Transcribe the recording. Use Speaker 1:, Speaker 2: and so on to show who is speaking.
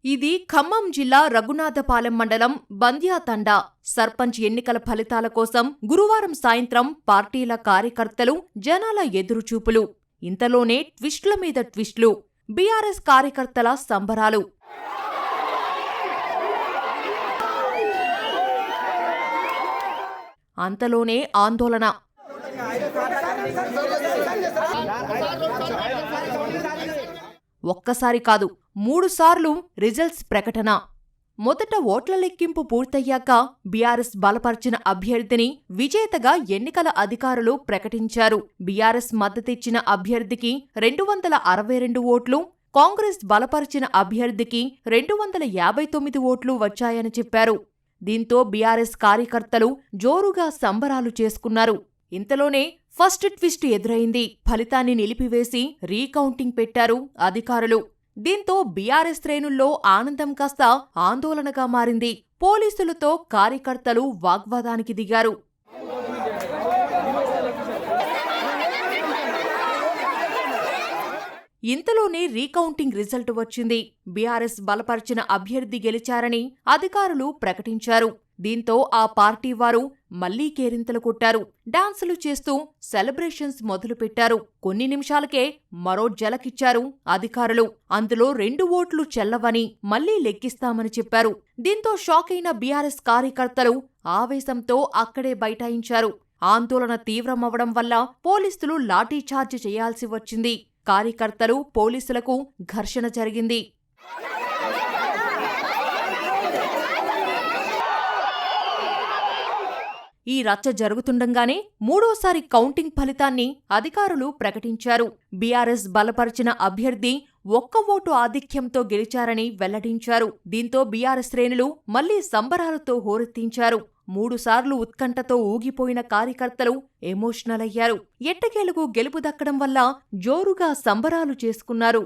Speaker 1: ఇది ఖమ్మం జిల్లా రఘునాథపాలెం మండలం బంద్యాతండా సర్పంచ్ ఎన్నికల ఫలితాల కోసం గురువారం సాయంత్రం పార్టీల కార్యకర్తలు, జనాల ఎదురుచూపులు. ఇంతలోనే ట్విస్టుల మీద ట్విస్టులు. బీఆర్ఎస్ కార్యకర్తల సంబరాలు. అంతలోనే ఆందోళన. ఒక్కసారి కాదు, 3 సార్లు రిజల్ట్స్ ప్రకటన. మొదట ఓట్ల లెక్కింపు పూర్తయ్యాక బీఆర్ఎస్ బలపర్చిన అభ్యర్థిని విజేతగా ఎన్నికల అధికారులు ప్రకటించారు. బీఆర్ఎస్ మద్దతిచ్చిన అభ్యర్థికి 262 ఓట్లు, కాంగ్రెస్ బలపరిచిన అభ్యర్థికి 259 ఓట్లు వచ్చాయని చెప్పారు. దీంతో బీఆర్ఎస్ కార్యకర్తలు జోరుగా సంబరాలు చేసుకున్నారు. ఇంతలోనే ఫస్ట్ ట్విస్ట్ ఎదురైంది. ఫలితాన్ని నిలిపివేసి రీకౌంటింగ్ పెట్టారు అధికారులు. దీంతో బీఆర్ఎస్ శ్రేణుల్లో ఆనందం కాస్త ఆందోళనగా మారింది. పోలీసులతో కార్యకర్తలు వాగ్వాదానికి దిగారు. ఇంతలోనే రీకౌంటింగ్ రిజల్ట్ వచ్చింది. బీఆర్ఎస్ బలపర్చిన అభ్యర్థి గెలిచారని అధికారులు ప్రకటించారు. దీంతో ఆ పార్టీ వారు మళ్లీ కేరింతలు కొట్టారు. డాన్సులు చేస్తూ సెలబ్రేషన్స్ మొదలుపెట్టారు. కొన్ని నిమిషాలకే మరో జలకిచ్చారు అధికారులు. అందులో 2 ఓట్లు చెల్లవని మళ్లీ లెక్కిస్తామని చెప్పారు. దీంతో షాకైన బీఆర్ఎస్ కార్యకర్తలు ఆవేశంతో అక్కడే బైఠాయించారు. ఆందోళన తీవ్రమవడం వల్ల పోలీసులు లాఠీచార్జ్ చేయాల్సి వచ్చింది. కార్యకర్తలు, పోలీసులకు ఘర్షణ జరిగింది. ఈ రచ్చ జరుగుతుండగానే మూడోసారి కౌంటింగ్ ఫలితాన్ని అధికారులు ప్రకటించారు. బీఆర్ఎస్ బలపరిచిన అభ్యర్థి 1 ఓటు ఆధిక్యంతో గెలిచారని వెల్లడించారు. దీంతో బీఆర్ఎస్ శ్రేణులు మళ్లీ సంబరాలతో హోరెత్తించారు. 3 సార్లు ఉత్కంఠతో ఊగిపోయిన కార్యకర్తలు ఎమోషనల్ అయ్యారు. ఎట్టకేలకు గెలుపు దక్కడం వల్ల జోరుగా సంబరాలు చేసుకున్నారు.